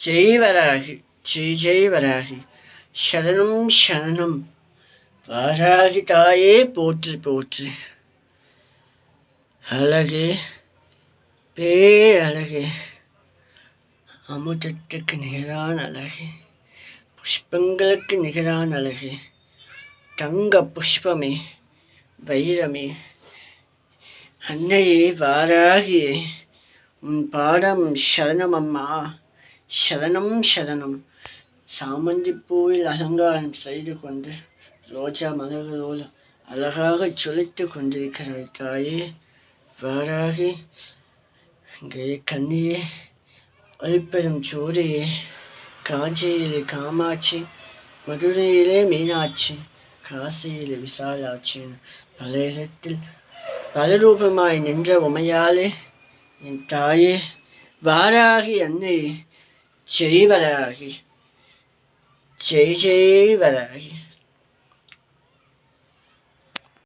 ஜெய் வராகி, ஜெய் ஜெய் வராகி, சரணம் சரணம். வாராகி தாயே போற்று போற்று. அழகே பேரழகே, அமுதத்துக்கு நிகரான அழகே, புஷ்பங்களுக்கு நிகரான அழகே, தங்க புஷ்பமே, வைரமே, அன்னையே வாராகியே, உன் பாடம் சரணம் அம்மா, சரணம் சரணம். சாமந்தி பூவில் அலங்காரம் செய்து கொண்டு ரோஜா மலர்களோடு அழகாக சொலித்து கொண்டிருக்கிறாய் தாயே வாராகி. இங்கே கண்ணியே, ஒளிப்பெரும் ஜோதியே, காஞ்சியிலே காமாட்சி, மதுரையிலே மீனாட்சி, காசியிலே விசாலாட்சி, பல இடத்தில் பல ரூபமாய் நின்ற உமையாலே என் தாயே வாராகி அன்னையே, ஜெய் வராகி, ஜெய் ஜெய் வராகி.